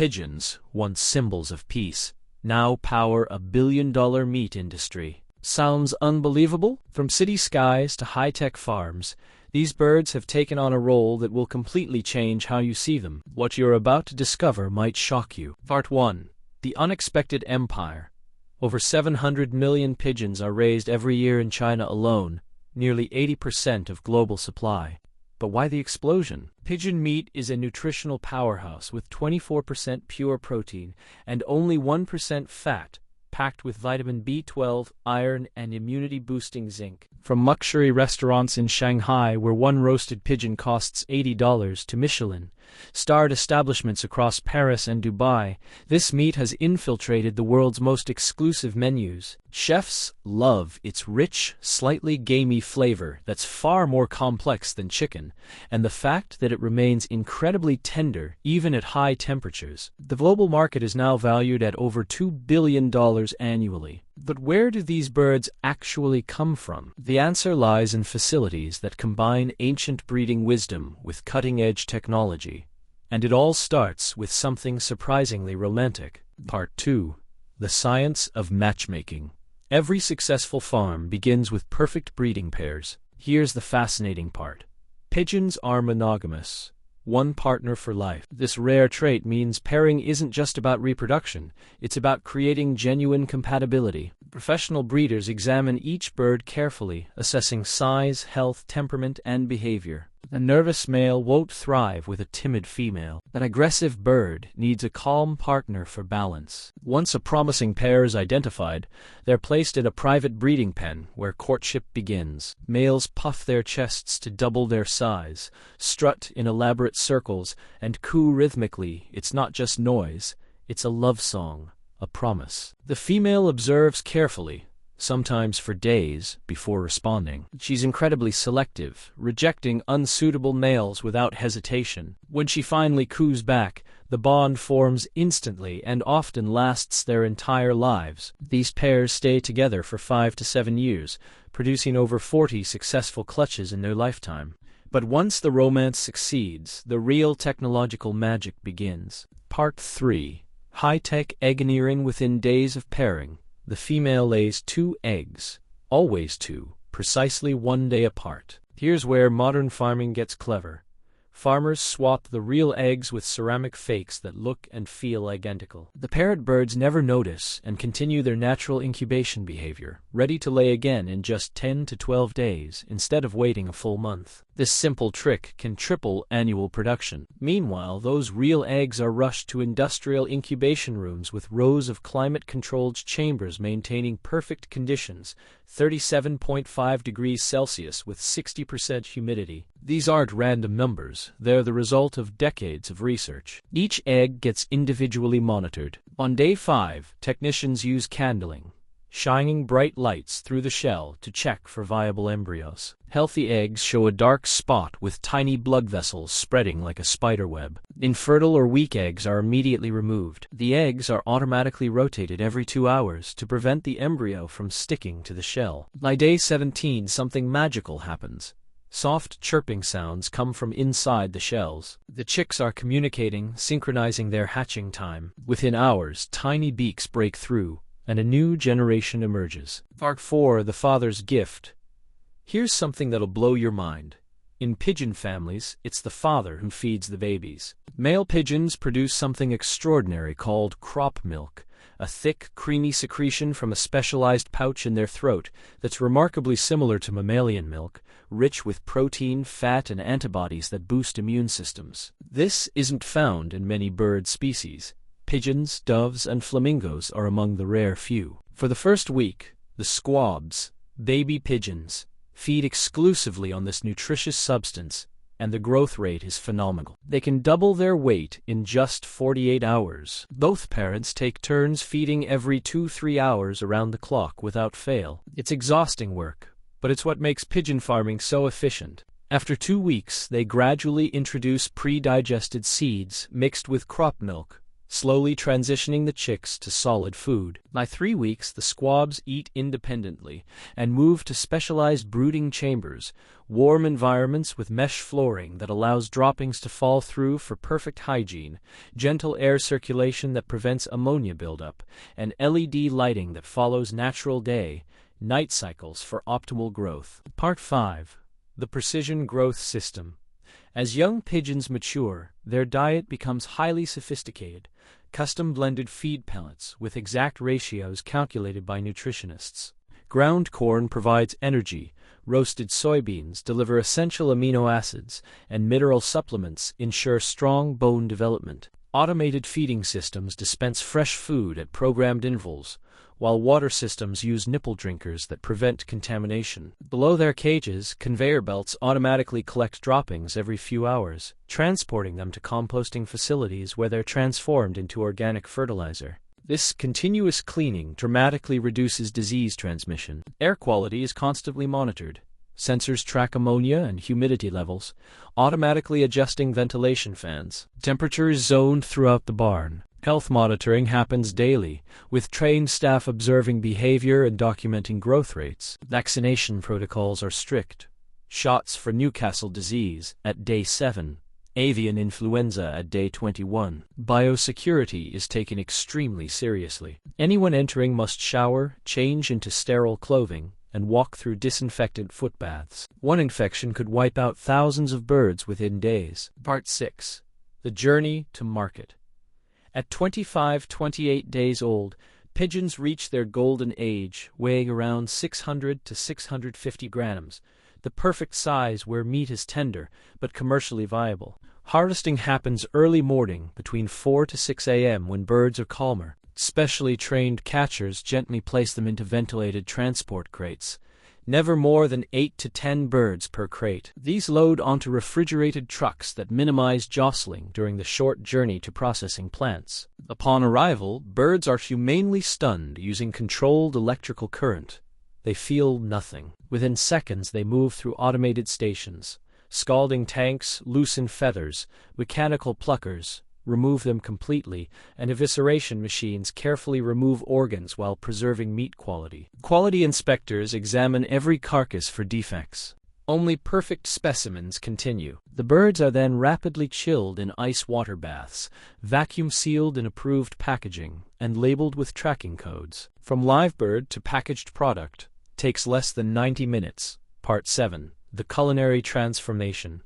Pigeons, once symbols of peace, now power a billion-dollar meat industry. Sounds unbelievable? From city skies to high-tech farms, these birds have taken on a role that will completely change how you see them. What you're about to discover might shock you. Part 1. The Unexpected Empire. Over 700 million pigeons are raised every year in China alone, nearly 80% of global supply. But why the explosion? Pigeon meat is a nutritional powerhouse with 24% pure protein and only 1% fat, packed with vitamin B12, iron, and immunity-boosting zinc. From luxury restaurants in Shanghai, where one roasted pigeon costs $80, to Michelin-starred establishments across Paris and Dubai, this meat has infiltrated the world's most exclusive menus. Chefs love its rich, slightly gamey flavor that's far more complex than chicken, and the fact that it remains incredibly tender even at high temperatures. The global market is now valued at over $2 billion annually. But where do these birds actually come from? The answer lies in facilities that combine ancient breeding wisdom with cutting-edge technology. And it all starts with something surprisingly romantic. Part 2. The Science of Matchmaking. Every successful farm begins with perfect breeding pairs. Here's the fascinating part. Pigeons are monogamous. One partner for life. This rare trait means pairing isn't just about reproduction, it's about creating genuine compatibility. Professional breeders examine each bird carefully, assessing size, health, temperament, and behavior. A nervous male won't thrive with a timid female. An aggressive bird needs a calm partner for balance. Once a promising pair is identified, they're placed in a private breeding pen where courtship begins. Males puff their chests to double their size, strut in elaborate circles, and coo rhythmically. It's not just noise, it's a love song, a promise. The female observes carefully, sometimes for days, before responding. She's incredibly selective, rejecting unsuitable males without hesitation. When she finally coos back, the bond forms instantly and often lasts their entire lives. These pairs stay together for 5 to 7 years, producing over 40 successful clutches in their lifetime. But once the romance succeeds, the real technological magic begins. Part 3. High-tech egg-rearing within days of pairing. The female lays 2 eggs, always 2, precisely 1 day apart. Here's where modern farming gets clever. Farmers swap the real eggs with ceramic fakes that look and feel identical. The parent birds never notice and continue their natural incubation behavior, ready to lay again in just 10 to 12 days instead of waiting a full month. This simple trick can triple annual production. Meanwhile, those real eggs are rushed to industrial incubation rooms with rows of climate-controlled chambers maintaining perfect conditions, 37.5 degrees Celsius with 60% humidity. These aren't random numbers, they're the result of decades of research. Each egg gets individually monitored. On day 5, technicians use candling, shining bright lights through the shell to check for viable embryos. Healthy eggs show a dark spot with tiny blood vessels spreading like a spider web. Infertile or weak eggs are immediately removed. The eggs are automatically rotated every 2 hours to prevent the embryo from sticking to the shell. By day 17, something magical happens. Soft chirping sounds come from inside the shells. The chicks are communicating, synchronizing their hatching time. Within hours, tiny beaks break through, and a new generation emerges. Part 4. The Father's Gift. Here's something that'll blow your mind. In pigeon families, it's the father who feeds the babies. Male pigeons produce something extraordinary called crop milk, a thick, creamy secretion from a specialized pouch in their throat that's remarkably similar to mammalian milk, rich with protein, fat, and antibodies that boost immune systems. This isn't found in many bird species. Pigeons, doves, and flamingos are among the rare few. For the first week, the squabs, baby pigeons, feed exclusively on this nutritious substance, and the growth rate is phenomenal. They can double their weight in just 48 hours. Both parents take turns feeding every 2-3 hours around the clock without fail. It's exhausting work, but it's what makes pigeon farming so efficient. After 2 weeks, they gradually introduce pre-digested seeds mixed with crop milk, slowly transitioning the chicks to solid food. By 3 weeks, the squabs eat independently and move to specialized brooding chambers, warm environments with mesh flooring that allows droppings to fall through for perfect hygiene, gentle air circulation that prevents ammonia buildup, and LED lighting that follows natural day, night cycles for optimal growth. Part 5. The Precision Growth System. As young pigeons mature, their diet becomes highly sophisticated, custom-blended feed pellets with exact ratios calculated by nutritionists. Ground corn provides energy, roasted soybeans deliver essential amino acids, and mineral supplements ensure strong bone development. Automated feeding systems dispense fresh food at programmed intervals, while water systems use nipple drinkers that prevent contamination. Below their cages, conveyor belts automatically collect droppings every few hours, transporting them to composting facilities where they're transformed into organic fertilizer. This continuous cleaning dramatically reduces disease transmission. Air quality is constantly monitored. Sensors track ammonia and humidity levels, automatically adjusting ventilation fans. Temperature is zoned throughout the barn. Health monitoring happens daily, with trained staff observing behavior and documenting growth rates. Vaccination protocols are strict. Shots for Newcastle disease at day 7, avian influenza at day 21. Biosecurity is taken extremely seriously. Anyone entering must shower, change into sterile clothing, and walk through disinfectant foot baths. One infection could wipe out thousands of birds within days. Part 6. The Journey to Market. At 25-28 days old, pigeons reach their golden age, weighing around 600 to 650 grams, the perfect size where meat is tender but commercially viable. Harvesting happens early morning between 4 to 6 a.m. when birds are calmer. Specially trained catchers gently place them into ventilated transport crates. Never more than 8 to 10 birds per crate. These load onto refrigerated trucks that minimize jostling during the short journey to processing plants. Upon arrival, birds are humanely stunned using controlled electrical current. They feel nothing. Within seconds, they move through automated stations. Scalding tanks loosen feathers, mechanical pluckers remove them completely, and evisceration machines carefully remove organs while preserving meat quality. Quality inspectors examine every carcass for defects. Only perfect specimens continue. The birds are then rapidly chilled in ice water baths, vacuum-sealed in approved packaging, and labeled with tracking codes. From live bird to packaged product takes less than 90 minutes. Part 7. The Culinary Transformation.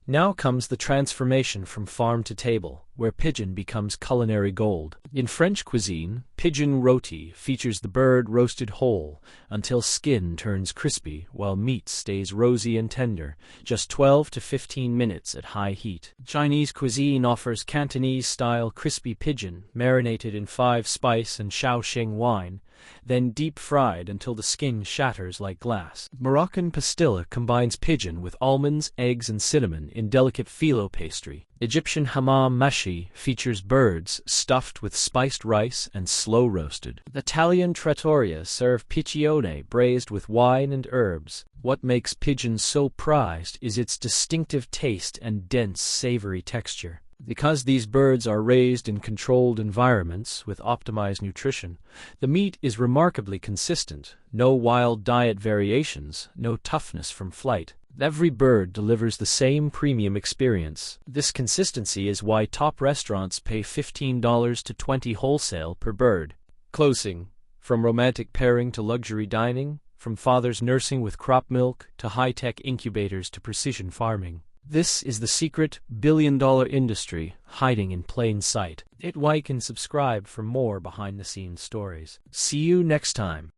Now comes the transformation from farm to table, where pigeon becomes culinary gold. In French cuisine, pigeon rôti features the bird roasted whole until skin turns crispy while meat stays rosy and tender, just 12 to 15 minutes at high heat. Chinese cuisine offers Cantonese-style crispy pigeon marinated in 5-spice and Shaoxing wine, then deep-fried until the skin shatters like glass. Moroccan pastilla combines pigeon with almonds, eggs, and cinnamon in delicate phyllo pastry. Egyptian hammam mashi features birds stuffed with spiced rice and slow-roasted. Italian trattoria serve piccione braised with wine and herbs. What makes pigeon so prized is its distinctive taste and dense, savory texture. Because these birds are raised in controlled environments with optimized nutrition, the meat is remarkably consistent. No wild diet variations, no toughness from flight. Every bird delivers the same premium experience. This consistency is why top restaurants pay $15 to $20 wholesale per bird. Closing. From romantic pairing to luxury dining, from fathers nursing with crop milk to high-tech incubators to precision farming. This is the secret billion-dollar industry hiding in plain sight. Hit like and subscribe for more behind-the-scenes stories. See you next time.